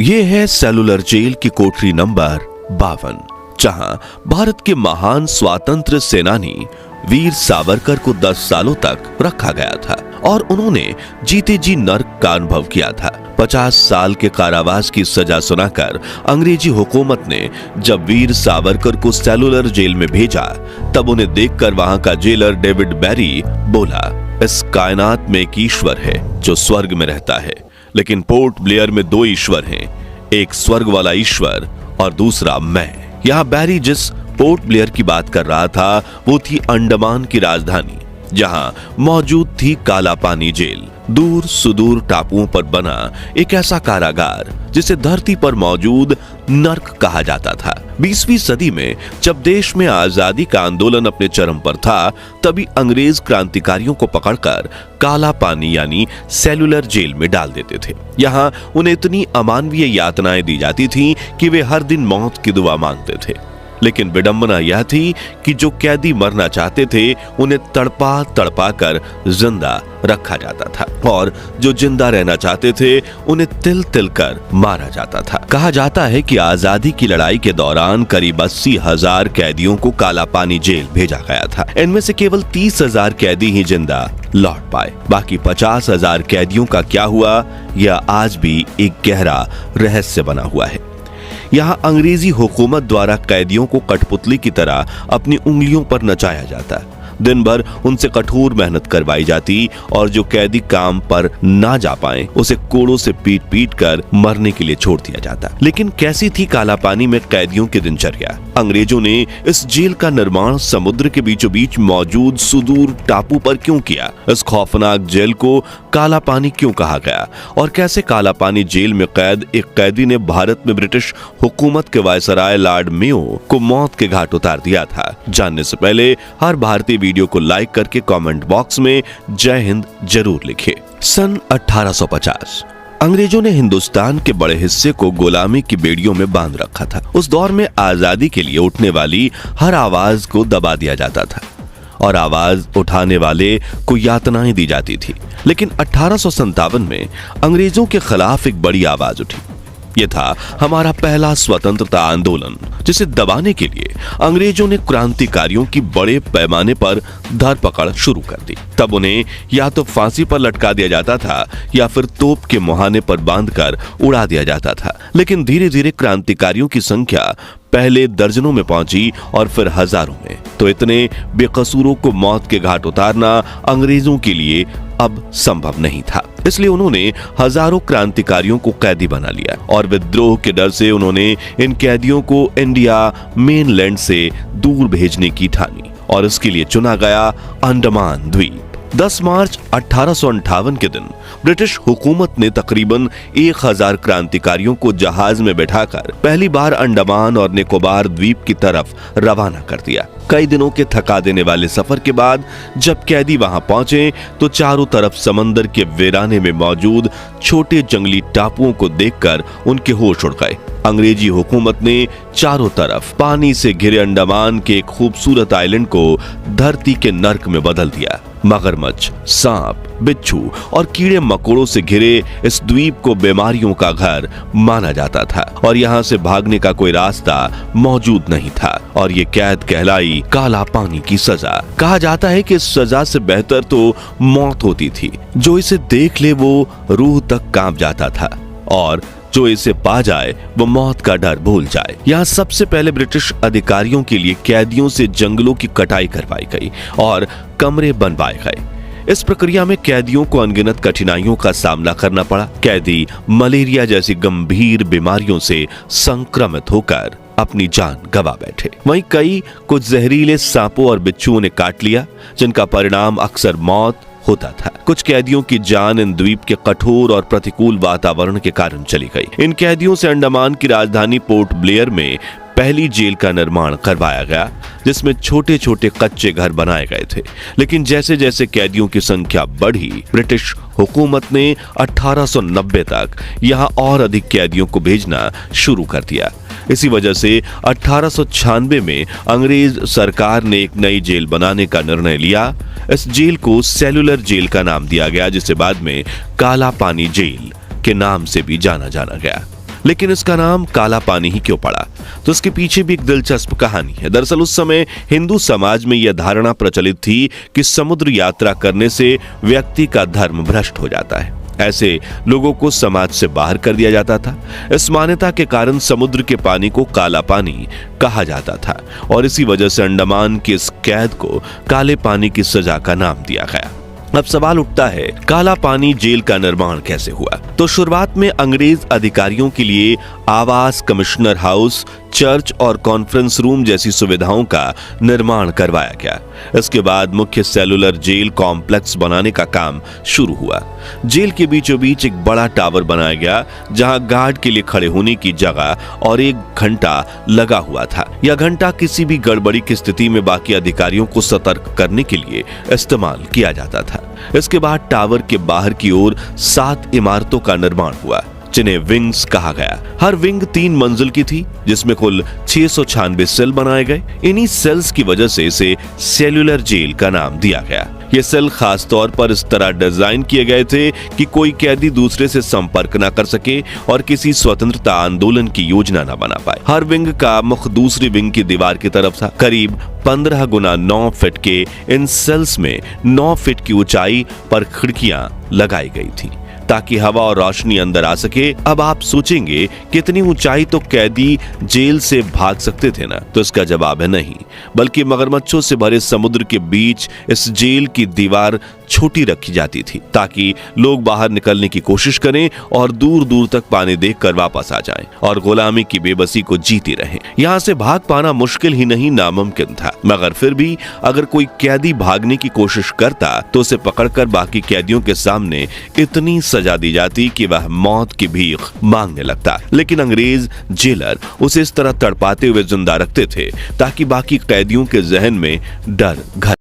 ये है cellular jail की कोठरी नंबर 52, जहां भारत के महान स्वातंत्र सेनानी वीर सावरकर को 10 सालों तक रखा गया था और उन्होंने जीते जी नर्क का अनुभव किया था। 50 साल के कारावास की सजा सुनाकर अंग्रेजी हुकूमत ने जब वीर सावरकर को सेलुलर जेल में भेजा, तब उन्हें देखकर वहां का जेलर डेविड बैरी बोला, इस कायनात में एक ईश्वर है जो स्वर्ग में रहता है, लेकिन पोर्ट ब्लेयर में 2 ईश्वर हैं, एक स्वर्ग वाला ईश्वर और दूसरा मैं। यहाँ बैरी जिस पोर्ट ब्लेयर की बात कर रहा था वो थी अंडमान की राजधानी, जहां मौजूद थी काला पानी जेल, दूर सुदूर टापुओं पर बना एक ऐसा कारागार जिसे धरती पर मौजूद नर्क कहा जाता था। 20वीं सदी में जब देश में आजादी का आंदोलन अपने चरम पर था, तभी अंग्रेज क्रांतिकारियों को पकड़कर काला पानी यानी सेलुलर जेल में डाल देते थे। यहाँ उन्हें इतनी अमानवीय यातनाएं दी जाती थी कि वे हर दिन मौत की दुआ मांगते थे। लेकिन विडंबना यह थी कि जो कैदी मरना चाहते थे उन्हें तड़पा तड़पा कर जिंदा रखा जाता था और जो जिंदा रहना चाहते थे उन्हें तिल तिल कर मारा जाता था। कहा जाता है कि आजादी की लड़ाई के दौरान करीब 80,000 कैदियों को काला पानी जेल भेजा गया था। इनमें से केवल 30,000 कैदी ही जिंदा लौट पाए। बाकी 50,000 कैदियों का क्या हुआ, यह आज भी एक गहरा रहस्य बना हुआ है। यहाँ अंग्रेजी हुकूमत द्वारा कैदियों को कठपुतली की तरह अपनी उंगलियों पर नचाया जाता। दिन भर उनसे कठोर मेहनत करवाई जाती और जो कैदी काम पर ना जा पाए उसे कोड़ों से पीट पीट कर मरने के लिए छोड़ दिया जाता। लेकिन कैसी थी काला पानी में कैदियों की दिनचर्या? अंग्रेजों ने इस जेल का निर्माण समुद्र के बीचों बीच मौजूद सुदूर टापू पर क्यों किया? इस खौफनाक जेल को काला पानी क्यों कहा गया और कैसे काला पानी जेल में कैद एक कैदी ने भारत में ब्रिटिश हुकूमत के वायसराय लॉर्ड मेयो को मौत के घाट उतार दिया था? जानने से पहले हर भारतीय वीडियो को लाइक करके कमेंट बॉक्स में जय हिंद जरूर लिखें। सन 1850 अंग्रेजों ने हिंदुस्तान के बड़े हिस्से को गुलामी की बेड़ियों में बांध रखा था। उस दौर में आजादी के लिए उठने वाली हर आवाज को दबा दिया जाता था और आवाज उठाने वाले को यातनाएं दी जाती थी। लेकिन 1857 में अंग्रेजों के खिलाफ एक बड़ी आवाज उठी। यह था हमारा पहला स्वतंत्रता आंदोलन, जिसे दबाने के लिए अंग्रेजों ने क्रांतिकारियों की बड़े पैमाने पर धरपकड़ शुरू कर दी। तब उन्हें या तो फांसी पर लटका दिया जाता था या फिर तोप के मुहाने पर बांधकर उड़ा दिया जाता था। लेकिन धीरे धीरे क्रांतिकारियों की संख्या पहले दर्जनों में पहुंची और फिर हजारों में। तो इतने बेकसूरों को मौत के घाट उतारना अंग्रेजों के लिए अब संभव नहीं था। इसलिए उन्होंने हजारों क्रांतिकारियों को कैदी बना लिया और विद्रोह के डर से उन्होंने इन कैदियों को इंडिया मेनलैंड से दूर भेजने की ठानी और इसके लिए चुना गया अंडमान द्वीप। 10 मार्च 1858 के दिन ब्रिटिश हुकूमत ने तकरीबन 1000 क्रांतिकारियों को जहाज में बैठाकर पहली बार अंडमान और निकोबार द्वीप की तरफ रवाना कर दिया। कई दिनों के थका देने वाले सफर के बाद जब कैदी वहां पहुंचे तो चारों तरफ समंदर के वीराने में मौजूद छोटे जंगली टापुओं को देखकर उनके होश उड़ गए। अंग्रेजी हुकूमत ने चारों तरफ पानी से घिरे अंडमान के एक खूबसूरत आइलैंड को धरती के नर्क में बदल दिया। मगरमच्छ, सांप, बिच्छू और कीड़े मकोड़ों से घिरे इस द्वीप को बीमारियों का घर माना जाता था और यहाँ से भागने का कोई रास्ता मौजूद नहीं था और ये कैद कहलाई काला पानी की सजा। कहा जाता है कि इस सजा से बेहतर तो मौत होती थी। जो इसे देख ले वो रूह तक कांप जाता था और जो इसे पा जाए वो मौत का डर भूल जाए। यहाँ सबसे पहले ब्रिटिश अधिकारियों के लिए कैदियों से जंगलों की कटाई करवाई गई और कमरे बनवाए गए। इस प्रक्रिया में कैदियों को अनगिनत कठिनाइयों का सामना करना पड़ा। कैदी मलेरिया जैसी गंभीर बीमारियों से संक्रमित होकर अपनी जान गंवा बैठे। वहीं कई को जहरीले सांपों और बिच्छुओं ने काट लिया, जिनका परिणाम अक्सर मौत होता था। कुछ कैदियों की जान इन द्वीप के कठोर और प्रतिकूल वातावरण के कारण चली गई। इन कैदियों से अंडमान की राजधानी पोर्ट ब्लेयर में पहली जेल का निर्माण करवाया गया, जिसमें छोटे छोटे कच्चे घर बनाए गए थे। लेकिन जैसे जैसे कैदियों की संख्या बढ़ी, ब्रिटिश हुकूमत ने 1890 तक यहाँ और अधिक कैदियों को भेजना शुरू कर दिया। इसी वजह से 1896 में अंग्रेज सरकार ने एक नई जेल बनाने का निर्णय लिया। इस जेल को सेलुलर जेल का नाम दिया गया, जिसे बाद में काला पानी जेल के नाम से भी जाना गया। लेकिन इसका नाम काला पानी ही क्यों पड़ा? तो इसके पीछे भी एक दिलचस्प कहानी है। दरअसल उस समय हिंदू समाज में यह धारणा प्रचलित थी कि समुद्र यात्रा करने से व्यक्ति का धर्म भ्रष्ट हो जाता है। ऐसे लोगों को समाज से बाहर कर दिया जाता था। इस मान्यता के कारण समुद्र के पानी को काला पानी कहा जाता था और इसी वजह से अंडमान की इस कैद को काले पानी की सजा का नाम दिया गया। अब सवाल उठता है, काला पानी जेल का निर्माण कैसे हुआ? तो शुरुआत में अंग्रेज अधिकारियों के लिए आवास, कमिश्नर हाउस, चर्च और कॉन्फ्रेंस रूम जैसी सुविधाओं का निर्माण करवाया गया। इसके बाद मुख्य सेलुलर जेल कॉम्प्लेक्स बनाने का काम शुरू हुआ। जेल के बीचों बीच एक बड़ा टावर बनाया गया जहां गार्ड के लिए खड़े होने की जगह और एक घंटा लगा हुआ था। यह घंटा किसी भी गड़बड़ी की स्थिति में बाकी अधिकारियों को सतर्क करने के लिए इस्तेमाल किया जाता था। इसके बाद टावर के बाहर की ओर 7 इमारतों का निर्माण हुआ जिन्हें विंग्स कहा गया। हर विंग 3 मंजिल की थी जिसमें कुल 696 सेल बनाए गए। इन्हीं सेल्स की वजह से इसे सेल्युलर जेल का नाम दिया गया। ये सेल खास तौर पर इस तरह डिजाइन किए गए थे कि कोई कैदी दूसरे से संपर्क न कर सके और किसी स्वतंत्रता आंदोलन की योजना न बना पाए। हर विंग का मुख दूसरी विंग की दीवार की तरफ था। करीब 15 गुना 9 फीट के इन सेल्स में 9 फीट की ऊंचाई पर खिड़कियां लगाई गई थी ताकि हवा और रोशनी अंदर आ सके। अब आप सोचेंगे कितनी ऊंचाई तो कैदी जेल से भाग सकते थे ना? तो इसका जवाब है नहीं, बल्कि मगरमच्छों से भरे समुद्र के बीच इस जेल की दीवार छोटी रखी जाती थी ताकि लोग बाहर निकलने की कोशिश करें और दूर दूर तक पानी देखकर वापस आ जाएं और गुलामी की बेबसी को जीते रहें। यहाँ से भाग पाना मुश्किल ही नहीं, नामुमकिन था। मगर फिर भी अगर कोई कैदी भागने की कोशिश करता तो उसे पकड़कर बाकी कैदियों के सामने इतनी सजा दी जाती कि वह मौत की भीख मांगने लगता। लेकिन अंग्रेज जेलर उसे इस तरह तड़पाते हुए जिंदा रखते थे ताकि बाकी कैदियों के जहन में डर घर